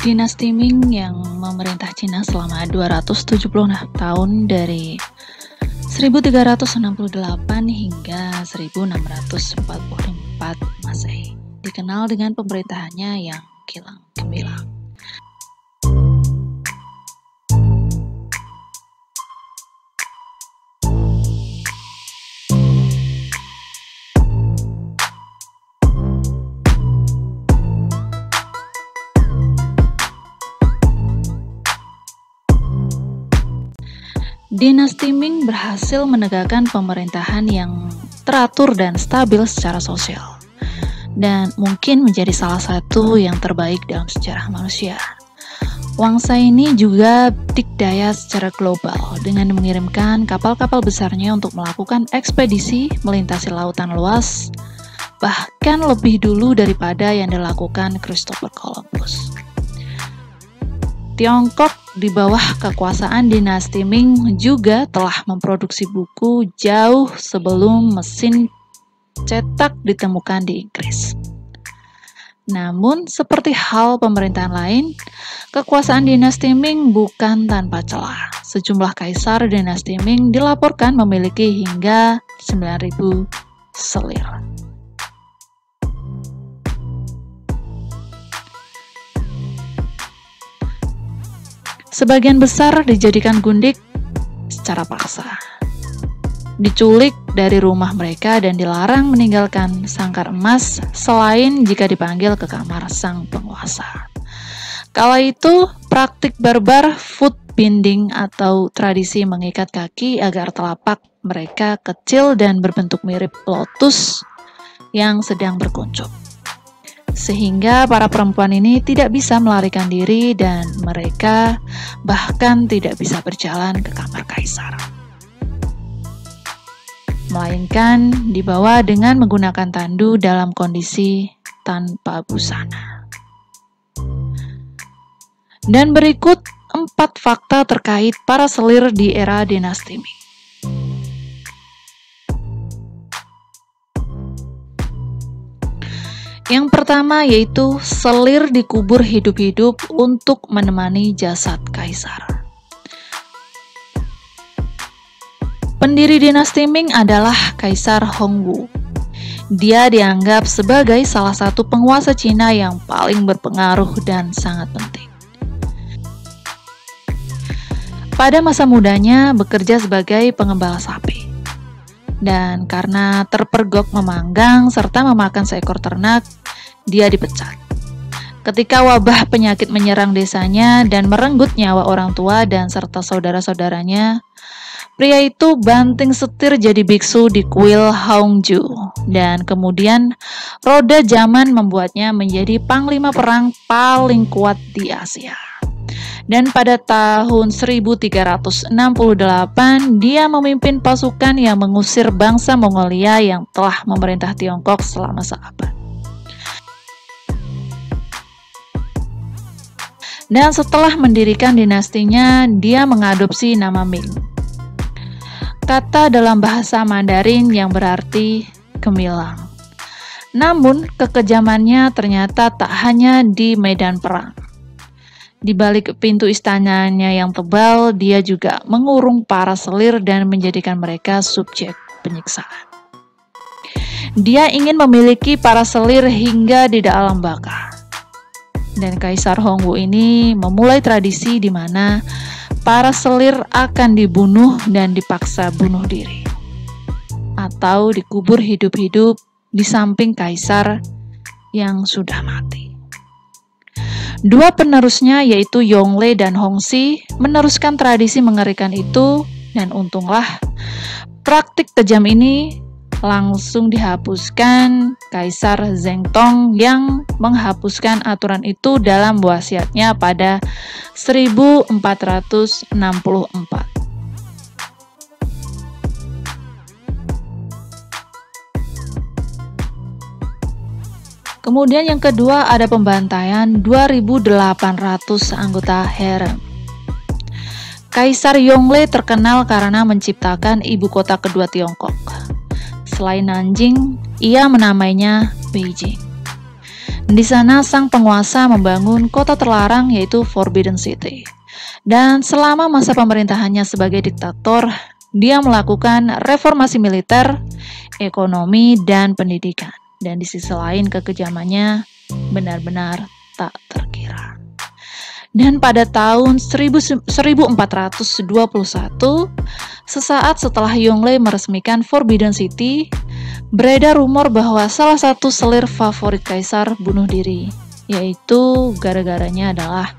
Dinasti Ming yang memerintah Cina selama 276 tahun dari 1368 hingga 1644 Masehi, dikenal dengan pemerintahannya yang kilang gemilang. Dinasti Ming berhasil menegakkan pemerintahan yang teratur dan stabil secara sosial, dan mungkin menjadi salah satu yang terbaik dalam sejarah manusia. Wangsa ini juga dikdaya secara global dengan mengirimkan kapal-kapal besarnya untuk melakukan ekspedisi melintasi lautan luas, bahkan lebih dulu daripada yang dilakukan Christopher Columbus. Tiongkok di bawah kekuasaan dinasti Ming juga telah memproduksi buku jauh sebelum mesin cetak ditemukan di Inggris. Namun, seperti hal pemerintahan lain, kekuasaan dinasti Ming bukan tanpa celah. Sejumlah kaisar dinasti Ming dilaporkan memiliki hingga 9.000 selir. Sebagian besar dijadikan gundik secara paksa, diculik dari rumah mereka dan dilarang meninggalkan sangkar emas selain jika dipanggil ke kamar sang penguasa. Kala itu, praktik barbar foot binding atau tradisi mengikat kaki agar telapak mereka kecil dan berbentuk mirip lotus yang sedang berkuncup, sehingga para perempuan ini tidak bisa melarikan diri dan mereka bahkan tidak bisa berjalan ke kamar kaisar, melainkan dibawa dengan menggunakan tandu dalam kondisi tanpa busana. Dan berikut 4 fakta terkait para selir di era dinasti Ming. Yang pertama yaitu selir dikubur hidup-hidup untuk menemani jasad kaisar. Pendiri dinasti Ming adalah Kaisar Hongwu. Dia dianggap sebagai salah satu penguasa Cina yang paling berpengaruh dan sangat penting. Pada masa mudanya bekerja sebagai pengembala sapi. Dan karena terpergok memanggang serta memakan seekor ternak, dia dipecat. Ketika wabah penyakit menyerang desanya dan merenggut nyawa orang tua dan serta saudara-saudaranya, pria itu banting setir jadi biksu di kuil Hongju. Dan kemudian roda zaman membuatnya menjadi panglima perang paling kuat di Asia. Dan pada tahun 1368, dia memimpin pasukan yang mengusir bangsa Mongolia yang telah memerintah Tiongkok selama seabad. Dan setelah mendirikan dinastinya, dia mengadopsi nama Ming, kata dalam bahasa Mandarin yang berarti gemilang. Namun, kekejamannya ternyata tak hanya di medan perang. Di balik pintu istananya yang tebal, dia juga mengurung para selir dan menjadikan mereka subjek penyiksaan. Dia ingin memiliki para selir hingga di dalam baka. Dan Kaisar Hongwu ini memulai tradisi di mana para selir akan dibunuh dan dipaksa bunuh diri, atau dikubur hidup-hidup di samping kaisar yang sudah mati. Dua penerusnya yaitu Yongle dan Hongxi meneruskan tradisi mengerikan itu, dan untunglah praktik kejam ini langsung dihapuskan Kaisar Zhengtong yang menghapuskan aturan itu dalam wasiatnya pada 1464. Kemudian yang kedua ada pembantaian 2.800 anggota harem. Kaisar Yongle terkenal karena menciptakan ibu kota kedua Tiongkok. Selain Nanjing, ia menamainya Beijing. Di sana sang penguasa membangun kota terlarang yaitu Forbidden City. Dan selama masa pemerintahannya sebagai diktator, dia melakukan reformasi militer, ekonomi, dan pendidikan. Dan di sisi lain kekejamannya benar-benar tak terkira. Dan pada tahun 1421, sesaat setelah Yongle meresmikan Forbidden City, beredar rumor bahwa salah satu selir favorit kaisar bunuh diri, yaitu gara-garanya adalah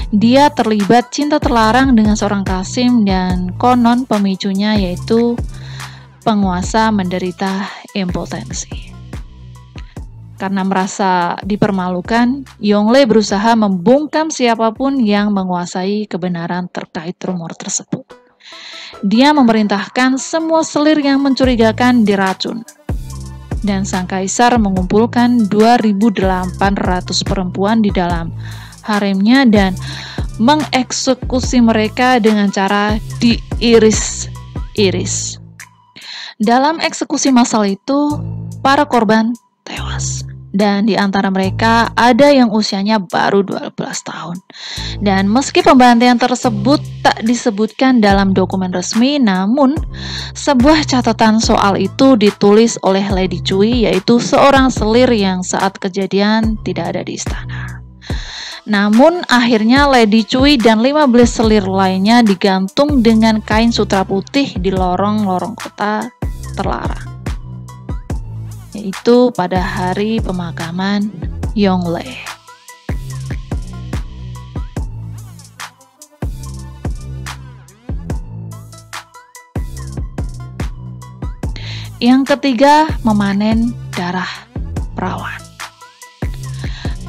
dia terlibat cinta terlarang dengan seorang Qasim dan konon pemicunya yaitu penguasa menderita impotensi. Karena merasa dipermalukan, Yongle berusaha membungkam siapapun yang menguasai kebenaran terkait rumor tersebut. Dia memerintahkan semua selir yang mencurigakan diracun. Dan sang kaisar mengumpulkan 2.800 perempuan di dalam haremnya dan mengeksekusi mereka dengan cara diiris-iris. Dalam eksekusi massal itu, para korban tewas. Dan di antara mereka ada yang usianya baru 12 tahun. Dan meski pembantaian tersebut tak disebutkan dalam dokumen resmi, namun sebuah catatan soal itu ditulis oleh Lady Cui, yaitu seorang selir yang saat kejadian tidak ada di istana. Namun akhirnya Lady Cui dan 15 selir lainnya digantung dengan kain sutra putih di lorong-lorong kota terlarang, yaitu pada hari pemakaman Yongle. Yang ketiga, memanen darah perawan.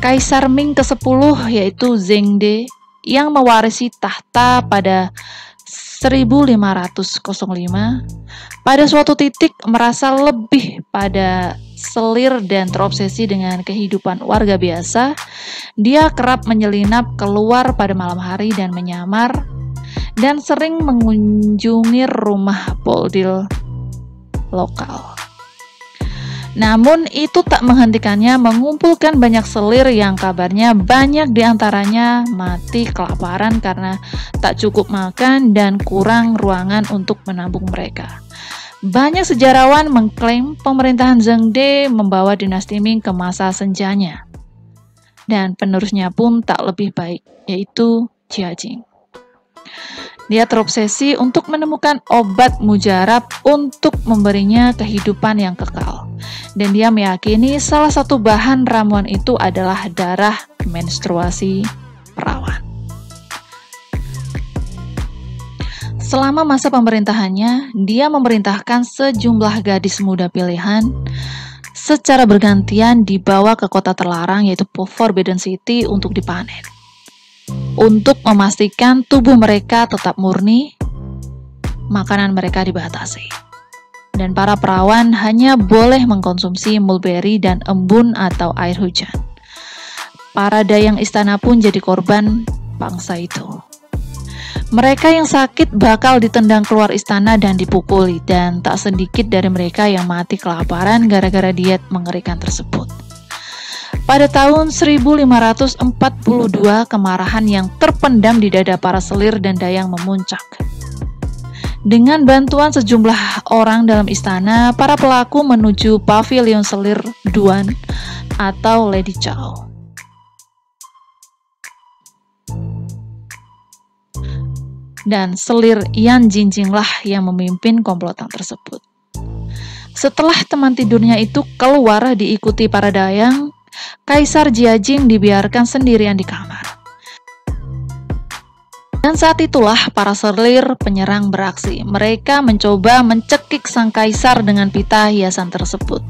Kaisar Ming ke-10 yaitu Zhengde yang mewarisi tahta pada 1505, pada suatu titik merasa lebih pada selir dan terobsesi dengan kehidupan warga biasa. Dia kerap menyelinap keluar pada malam hari dan menyamar, dan sering mengunjungi rumah boldil lokal. Namun itu tak menghentikannya mengumpulkan banyak selir yang kabarnya banyak diantaranya mati kelaparan karena tak cukup makan dan kurang ruangan untuk menampung mereka. Banyak sejarawan mengklaim pemerintahan Zhengde membawa dinasti Ming ke masa senjanya. Dan penerusnya pun tak lebih baik, yaitu Jiajing. Dia terobsesi untuk menemukan obat mujarab untuk memberinya kehidupan yang kekal. Dan dia meyakini salah satu bahan ramuan itu adalah darah menstruasi perawan. Selama masa pemerintahannya, dia memerintahkan sejumlah gadis muda pilihan secara bergantian dibawa ke kota terlarang yaitu Forbidden City untuk dipanen. Untuk memastikan tubuh mereka tetap murni, makanan mereka dibatasi. Dan para perawan hanya boleh mengkonsumsi mulberry dan embun atau air hujan. Para dayang istana pun jadi korban bangsa itu. Mereka yang sakit bakal ditendang keluar istana dan dipukuli, dan tak sedikit dari mereka yang mati kelaparan gara-gara diet mengerikan tersebut. Pada tahun 1542, kemarahan yang terpendam di dada para selir dan dayang memuncak. Dengan bantuan sejumlah orang dalam istana, para pelaku menuju pavilion selir Duan atau Lady Chow. Dan selir Yan Jinjinglah yang memimpin komplotan tersebut. Setelah teman tidurnya itu keluar diikuti para dayang, Kaisar Jiajing dibiarkan sendirian di kamar. Dan saat itulah para selir penyerang beraksi. Mereka mencoba mencekik sang kaisar dengan pita hiasan tersebut.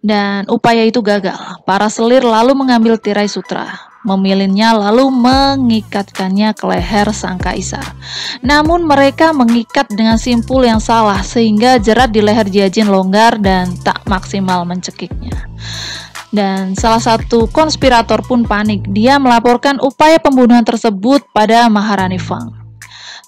Dan upaya itu gagal. Para selir lalu mengambil tirai sutra. memilinnya lalu mengikatkannya ke leher sang kaisar. Namun mereka mengikat dengan simpul yang salah sehingga jerat di leher Jiajin longgar dan tak maksimal mencekiknya. Dan salah satu konspirator pun panik. Dia melaporkan upaya pembunuhan tersebut pada Maharani Fang.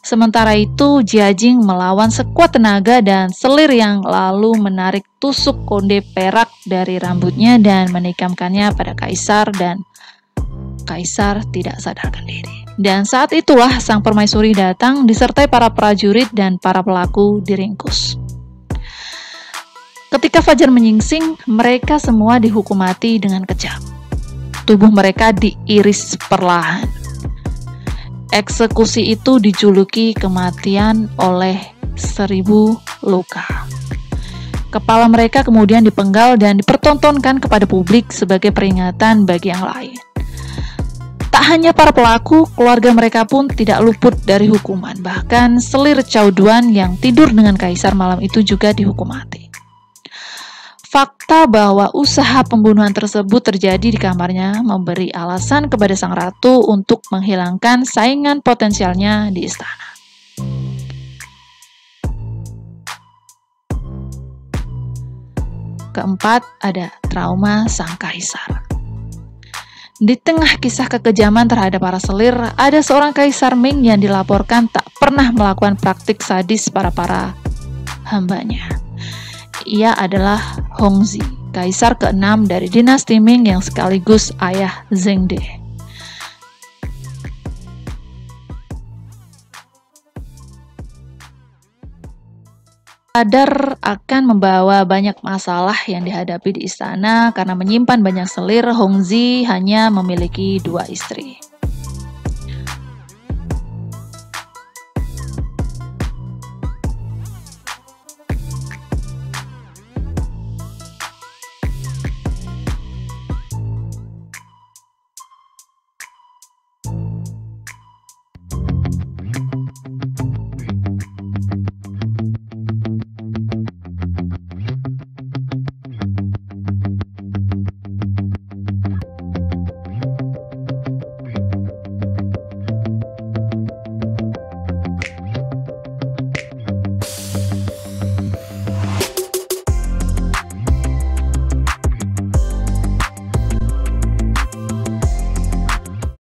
Sementara itu, Jiajing melawan sekuat tenaga dan selir yang lalu menarik tusuk konde perak dari rambutnya dan menikamkannya pada kaisar, dan kaisar tidak sadarkan diri. Dan saat itulah sang permaisuri datang disertai para prajurit dan para pelaku diringkus. Ketika fajar menyingsing, mereka semua dihukum mati dengan kejam. Tubuh mereka diiris perlahan. Eksekusi itu dijuluki kematian oleh 1000 luka. Kepala mereka kemudian dipenggal dan dipertontonkan kepada publik sebagai peringatan bagi yang lain. Tak hanya para pelaku, keluarga mereka pun tidak luput dari hukuman. Bahkan selir Cao Duan yang tidur dengan kaisar malam itu juga dihukum mati. Fakta bahwa usaha pembunuhan tersebut terjadi di kamarnya memberi alasan kepada sang ratu untuk menghilangkan saingan potensialnya di istana. Keempat, ada trauma sang kaisar. Di tengah kisah kekejaman terhadap para selir, ada seorang kaisar Ming yang dilaporkan tak pernah melakukan praktik sadis pada para hambanya. Ia adalah Hongzhi, kaisar ke-6 dari dinasti Ming yang sekaligus ayah Zhengde. Sadar akan membawa banyak masalah yang dihadapi di istana karena menyimpan banyak selir, Hongzhi hanya memiliki 2 istri.